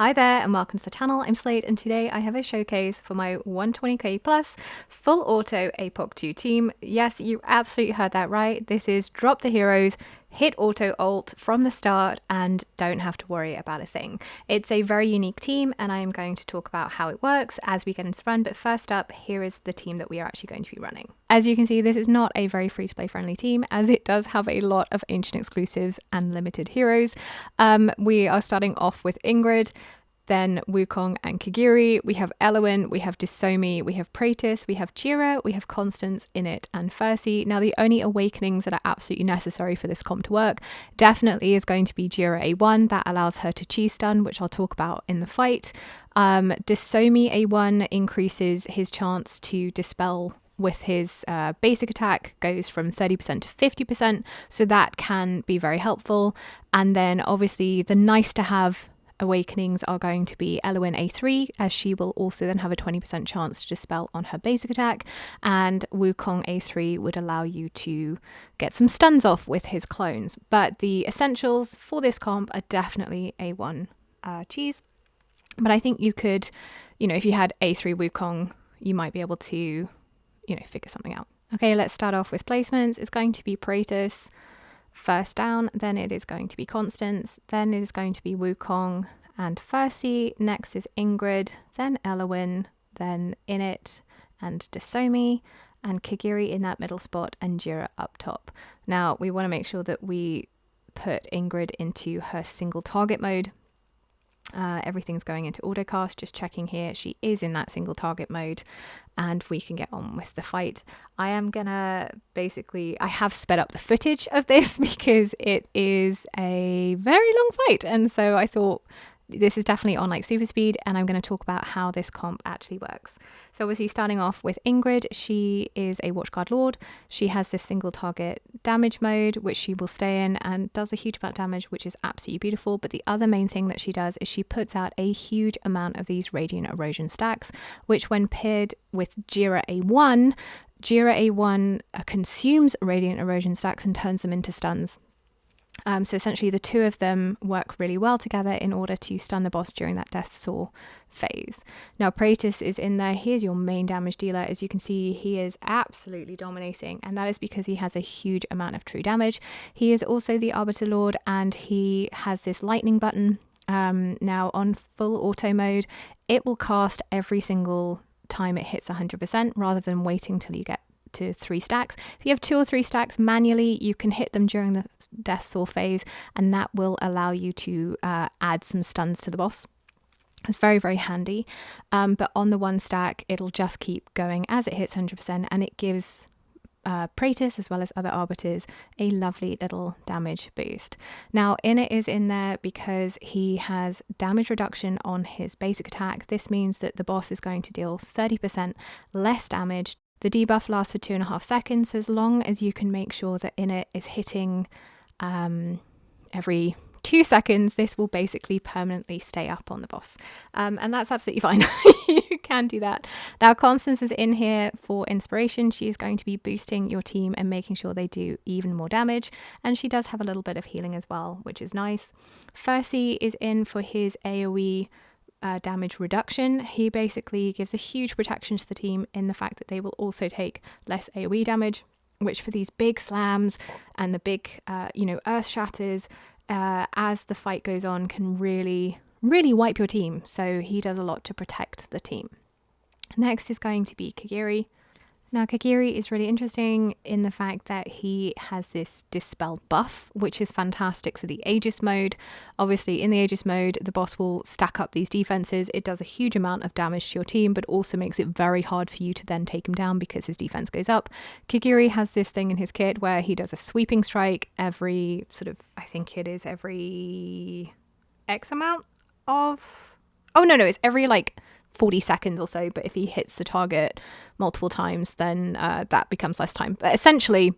Hi there and welcome to the channel. I'm Slade and today I have a showcase for my 120k plus full auto Apoc 2 team. Yes, you absolutely heard that right. This is drop the heroes, hit auto ult from the start and don't have to worry about a thing. It's a very unique team and I am going to talk about how it works as we get into the run, but first up, here is the team that we are actually going to be running. As you can see, this is not a very free-to-play friendly team as it does have a lot of ancient exclusives and limited heroes. We are starting off with Ingrid, then Wukong and Kagiri, we have Elowen, we have Disomi, we have Praetus, we have Jira, we have Constance, Init and Fercy. Now the only awakenings that are absolutely necessary for this comp to work definitely is going to be Jira A1, that allows her to chi stun, which I'll talk about in the fight. Disomi A1 increases his chance to dispel with his basic attack, goes from 30% to 50%, so that can be very helpful. And then obviously the nice to have awakenings are going to be Elowen A3, as she will also then have a 20% chance to dispel on her basic attack, and Wukong A3 would allow you to get some stuns off with his clones. But the essentials for this comp are definitely A1 cheese, but I think you could, if you had A3 Wukong, you might be able to, figure something out. Okay, let's start off with placements. It's going to be Praetus first down, then it is going to be Constance, then it is going to be Wukong and Fercy, next is Ingrid, then Elowen, then Init and Disomi, and Kagiri in that middle spot and Jira up top. Now we want to make sure that we put Ingrid into her single target mode. Everything's going into autocast, just checking here, she is in that single target mode and we can get on with the fight. I have sped up the footage of this because it is a very long fight, and so I thought this is definitely on like super speed, and I'm going to talk about how this comp actually works. So obviously starting off with Ingrid, she is a Watchguard Lord. She has this single target damage mode, which she will stay in and does a huge amount of damage, which is absolutely beautiful. But the other main thing that she does is she puts out a huge amount of these Radiant Erosion stacks, which when paired with Jira A1 consumes Radiant Erosion stacks and turns them into stuns. So essentially the two of them work really well together in order to stun the boss during that Death Saw phase. Now Praetus is in there. He is your main damage dealer. As you can see, he is absolutely dominating, and that is because he has a huge amount of true damage. He is also the Arbiter Lord, and he has this lightning button. Now on full auto mode, it will cast every single time it hits 100% rather than waiting till you get to 3 stacks. If you have 2 or 3 stacks manually, you can hit them during the Death Saw phase, and that will allow you to add some stuns to the boss. It's very, very handy. But on the 1 stack, it'll just keep going as it hits 100%, and it gives Praetus as well as other arbiters a lovely little damage boost. Now Init is in there because he has damage reduction on his basic attack. This means that the boss is going to deal 30% less damage. The debuff lasts for 2.5 seconds, so as long as you can make sure that Init is hitting every 2 seconds, this will basically permanently stay up on the boss. And that's absolutely fine. You can do that. Now Constance is in here for inspiration. She is going to be boosting your team and making sure they do even more damage. And she does have a little bit of healing as well, which is nice. Fercy is in for his AoE damage reduction. He basically gives a huge protection to the team in the fact that they will also take less AoE damage, which for these big slams and the big earth shatters as the fight goes on can really wipe your team. So he does a lot to protect the team. Next is going to be Kagiri. Now Kagiri is really interesting in the fact that he has this dispel buff, which is fantastic for the Aegis mode. Obviously in the Aegis mode, the boss will stack up these defenses. It does a huge amount of damage to your team, but also makes it very hard for you to then take him down because his defense goes up. Kagiri has this thing in his kit where he does a sweeping strike every every X amount of... it's every 40 seconds or so, but if he hits the target multiple times, then that becomes less time. But essentially,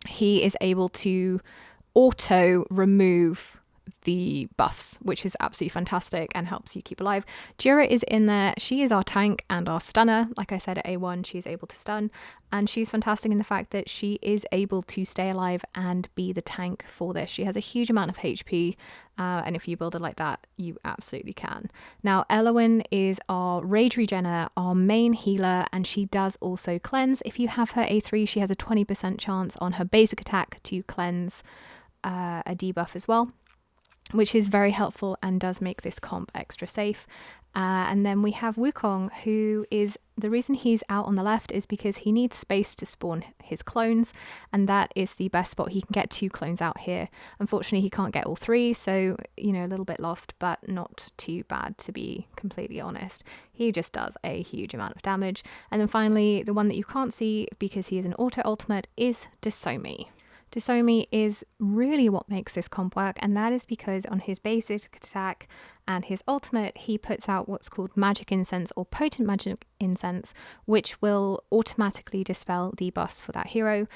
he is able to auto remove the buffs, which is absolutely fantastic and helps you keep alive. Jira is in there. She is our tank and our stunner. Like I said, at A1, she's able to stun, and she's fantastic in the fact that she is able to stay alive and be the tank for this. She has a huge amount of HP, and if you build it like that, you absolutely can. Now, Elowin is our rage regener, our main healer, and she does also cleanse. If you have her A3, she has a 20% chance on her basic attack to cleanse a debuff as well, which is very helpful and does make this comp extra safe. And then we have Wukong, who is, the reason he's out on the left is because he needs space to spawn his clones, and that is the best spot. He can get 2 clones out here. Unfortunately, he can't get all 3, so, you know, a little bit lost, but not too bad, to be completely honest. He just does a huge amount of damage. And then finally, the one that you can't see because he is an auto ultimate is Desomi. Desomi is really what makes this comp work, and that is because on his basic attack and his ultimate, he puts out what's called magic incense or potent magic incense, which will automatically dispel debuffs for that hero.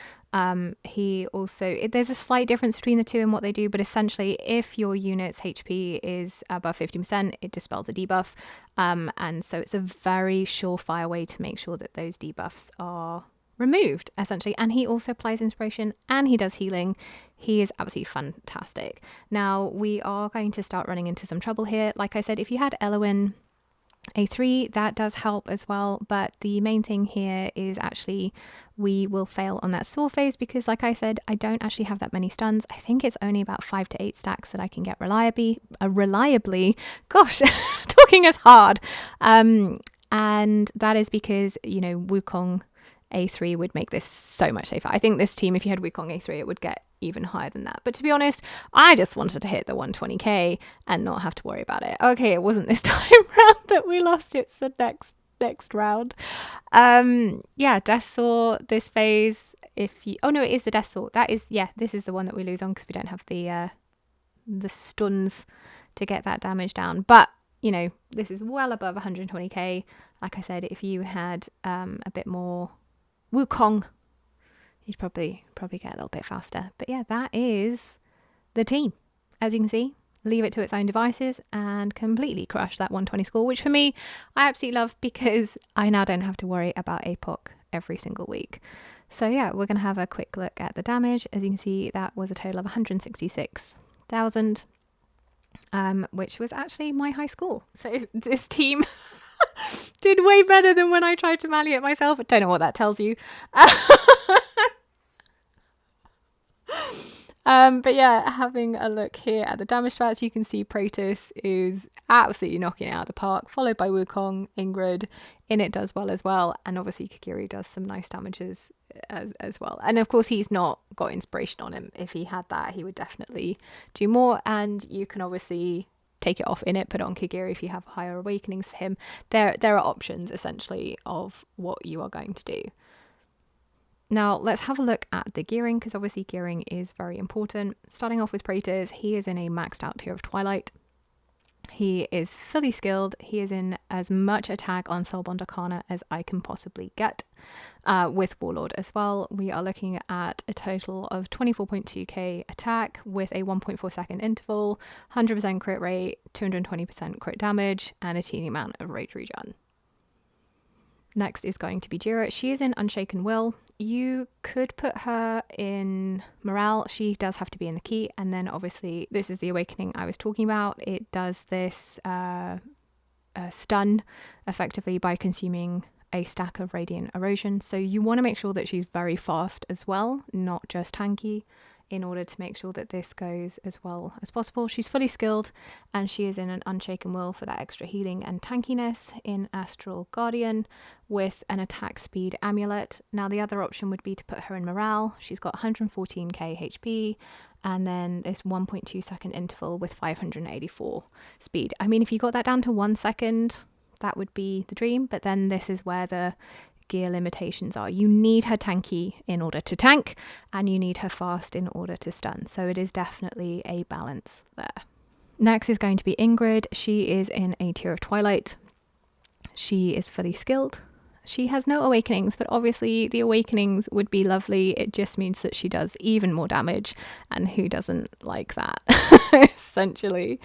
He also, there's a slight difference between the two in what they do, but essentially if your unit's HP is above 50%, it dispels a debuff. And so it's a very surefire way to make sure that those debuffs are removed, essentially. And he also applies inspiration and he does healing. He is absolutely fantastic. Now we are going to start running into some trouble here. Like I said, if you had Elowin A3, that does help as well, but the main thing here is actually we will fail on that saw phase because, like I said, I don't actually have that many stuns. I think it's only about 5 to 8 stacks that I can get reliably. Gosh, talking is hard. And that is because, you know, Wukong A3 would make this so much safer. I think this team, if you had Wukong A3, it would get even higher than that. But to be honest, I just wanted to hit the 120k and not have to worry about it. Okay, it wasn't this time round that we lost. It's the next round. Yeah, Death Saw, this phase, if you... Oh no, it is the Death Saw. That is, yeah, this is the one that we lose on because we don't have the stuns to get that damage down. But, you know, this is well above 120k. Like I said, if you had a bit more Wukong, you'd probably get a little bit faster. But yeah, that is the team. As you can see, leave it to its own devices and completely crush that 120 score, which for me, I absolutely love because I now don't have to worry about Apoc every single week. So yeah, we're going to have a quick look at the damage. As you can see, that was a total of 166,000, which was actually my high score. So this team did way better than when I tried to mally it myself. I don't know what that tells you. But yeah, having a look here at the damage stats, you can see Praetus is absolutely knocking it out of the park, followed by Wukong. Ingrid in it does well as well, and obviously Kagiri does some nice damages as well. And of course, he's not got inspiration on him. If he had that, he would definitely do more. And you can obviously take it off in it, put it on Kagiri if you have higher awakenings for him. There are options essentially of what you are going to do. Now let's have a look at the gearing, because obviously gearing is very important. Starting off with Praetus, he is in a maxed out tier of Twilight. He is fully skilled. He is in as much attack on Soulbond Arcana as I can possibly get. With Warlord as well, we are looking at a total of 24.2k attack with a 1.4 second interval, 100% crit rate, 220% crit damage, and a teeny amount of rage regen. Next is going to be Jira. She is in Unshaken Will. You could put her in Morale. She does have to be in the key. And then obviously this is the awakening I was talking about. It does this stun effectively by consuming a stack of Radiant Erosion. So you want to make sure that she's very fast as well, not just tanky, in order to make sure that this goes as well as possible. She's fully skilled and she is in an Unshaken Will for that extra healing and tankiness in Astral Guardian with an attack speed amulet. Now the other option would be to put her in Morale. She's got 114k HP and then this 1.2 second interval with 584 speed. I mean, if you got that down to 1 second, that would be the dream, but then this is where the gear limitations are. You need her tanky in order to tank, and you need her fast in order to stun. So it is definitely a balance there. Next is going to be Ingrid. She is in a tier of Twilight. She is fully skilled. She has no awakenings, but obviously the awakenings would be lovely. It just means that she does even more damage, and who doesn't like that, essentially.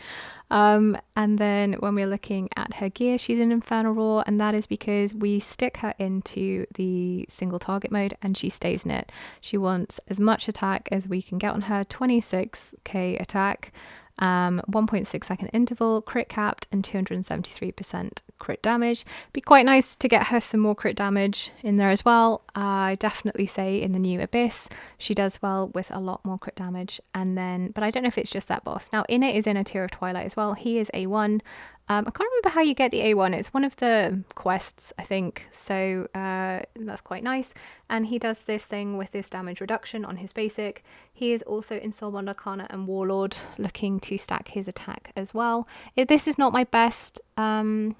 And then when we're looking at her gear, she's in Infernal Roar, and that is because we stick her into the single target mode and she stays in it. She wants as much attack as we can get on her, 26k attack, 1.6 second interval, crit capped, and 273% crit damage. Be quite nice to get her some more crit damage in there as well. I definitely say in the new Abyss she does well with a lot more crit damage. And then, but I don't know if it's just that boss. Now Init is in a Tear of Twilight as well. He is A1. I can't remember how you get the A1. It's one of the quests, I think. So that's quite nice. And he does this thing with this damage reduction on his basic. He is also in Soulbond Arcana and Warlord, looking to stack his attack as well. This is not my best Soulbond.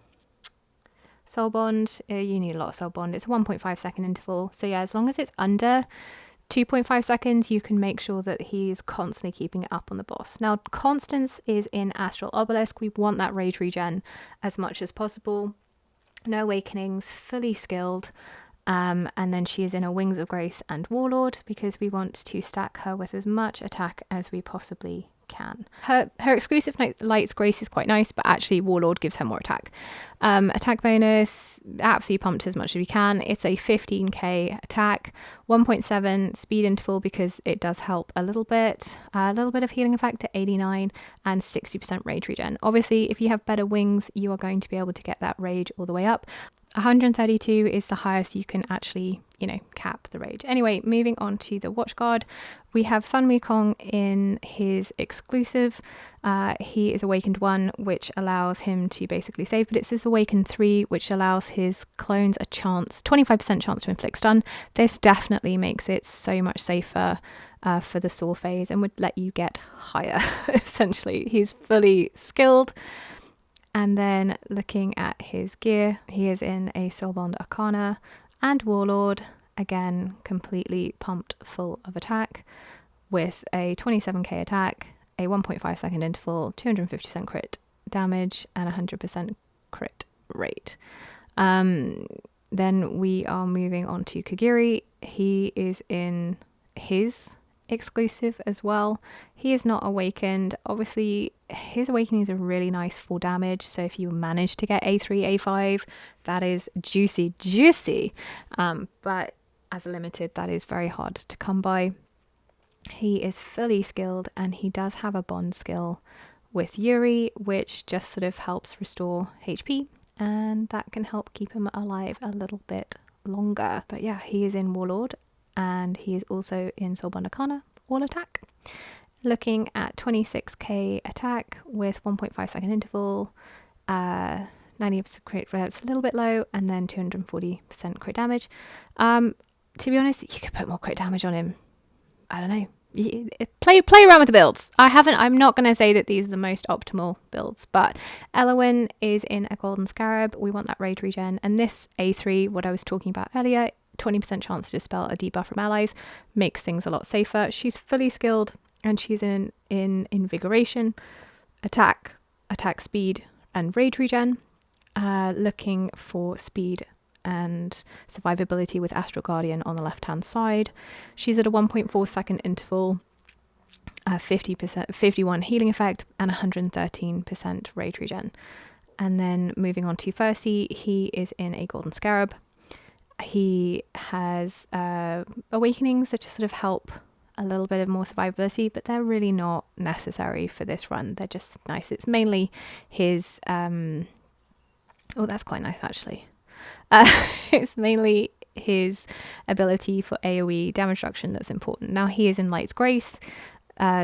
You need a lot of Soulbond. It's a 1.5 second interval. So yeah, as long as it's under 2.5 seconds, you can make sure that he's constantly keeping it up on the boss. Now, Constance is in Astral Obelisk. We want that rage regen as much as possible. No awakenings, fully skilled. And then she is in a Wings of Grace and Warlord because we want to stack her with as much attack as we possibly can. Her exclusive Light's Grace is quite nice, but actually Warlord gives her more attack. Attack bonus, absolutely pumped as much as we can. It's a 15k attack, 1.7 speed interval because it does help a little bit of healing effect to 89, and 60% rage regen. Obviously, if you have better wings, you are going to be able to get that rage all the way up. 132 is the highest you can actually, cap the rage. Anyway, moving on to the Watchguard, we have Sun Wukong in his exclusive. He is Awakened 1, which allows him to basically save, but it's this Awakened 3, which allows his clones a chance, 25% chance to inflict stun. This definitely makes it so much safer for the Saw phase and would let you get higher, essentially. He's fully skilled. And then looking at his gear, he is in a Soulbond Arcana and Warlord, again completely pumped full of attack with a 27k attack, a 1.5 second interval, 250% crit damage, and 100% crit rate. Then we are moving on to Kagiri. He is in his exclusive as well. He is not awakened. Obviously his awakening is a really nice full damage, so if you manage to get A3 A5, that is juicy, but as a limited, that is very hard to come by. He is fully skilled, and he does have a bond skill with Yuri, which just sort of helps restore HP, and that can help keep him alive a little bit longer. But yeah, he is in Warlord, and he is also in Soulbond Arcana, all attack. Looking at 26k attack with 1.5 second interval, 90% crit rate's a little bit low, and then 240% crit damage. To be honest, you could put more crit damage on him. I don't know. Play around with the builds. I'm not going to say that these are the most optimal builds, but Elowin is in a Golden Scarab. We want that rage regen, and this A3, what I was talking about earlier, 20% chance to dispel a debuff from allies, makes things a lot safer. She's fully skilled, and she's in invigoration, attack speed, and rage regen. Looking for speed and survivability with Astral Guardian on the left hand side. She's at a 1.4 second interval, 51 healing effect, and 113% rage regen. And then moving on to Percy, he is in a Golden Scarab. He has awakenings that just sort of help a little bit of more survivability, but they're really not necessary for this run. They're just nice. It's mainly his that's quite nice actually. It's mainly his ability for AoE damage reduction that's important. Now he is in Light's Grace,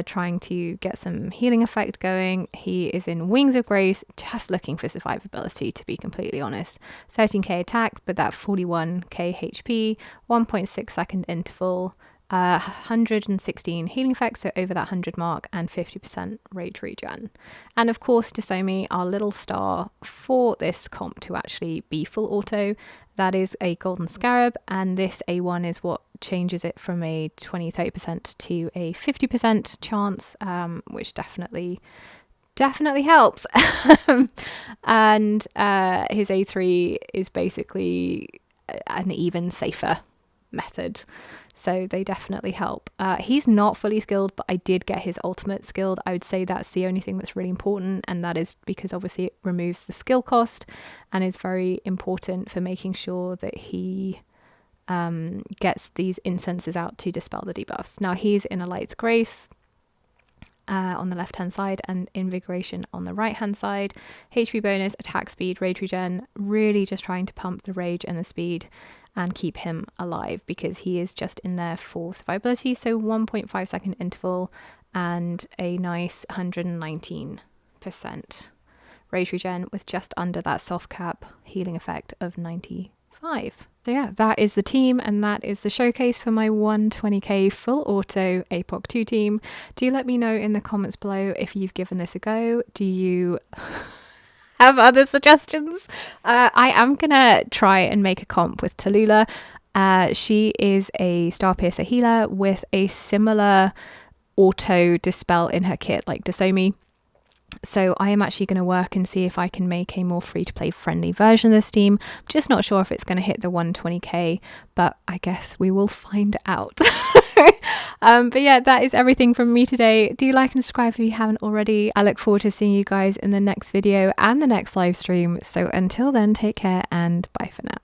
trying to get some healing effect going. He is in Wings of Grace, just looking for survivability, to be completely honest. 13k attack, but that 41k HP, 1.6 second interval, 116 healing effects, so over that 100 mark, and 50% rage regen. And of course, Desomi, our little star for this comp to actually be full auto, that is a Golden Scarab, and this A1 is what changes it from a 20-30% to a 50% chance, which definitely helps. And his A3 is basically an even safer method. So they definitely help. He's not fully skilled, but I did get his ultimate skilled. I would say that's the only thing that's really important, and that is because obviously it removes the skill cost and is very important for making sure that he gets these incenses out to dispel the debuffs. Now he's in a Light's Grace on the left hand side and Invigoration on the right hand side. HP bonus, attack speed, rage regen, really just trying to pump the rage and the speed and keep him alive, because he is just in there for survivability. So 1.5 second interval and a nice 119% rage regen with just under that soft cap healing effect of 95. So yeah, that is the team, and that is the showcase for my 120k full auto Apoc 2 team. Do let me know in the comments below if you've given this a go. Do you have other suggestions? I am gonna try and make a comp with Tallulah. She is a Star Piercer healer with a similar auto dispel in her kit like Dasomi. So I am actually going to work and see if I can make a more free-to-play friendly version of this team. I'm just not sure if it's going to hit the 120k, but I guess we will find out. But yeah, that is everything from me today. Do like and subscribe if you haven't already. I look forward to seeing you guys in the next video and the next live stream. So until then, take care and bye for now.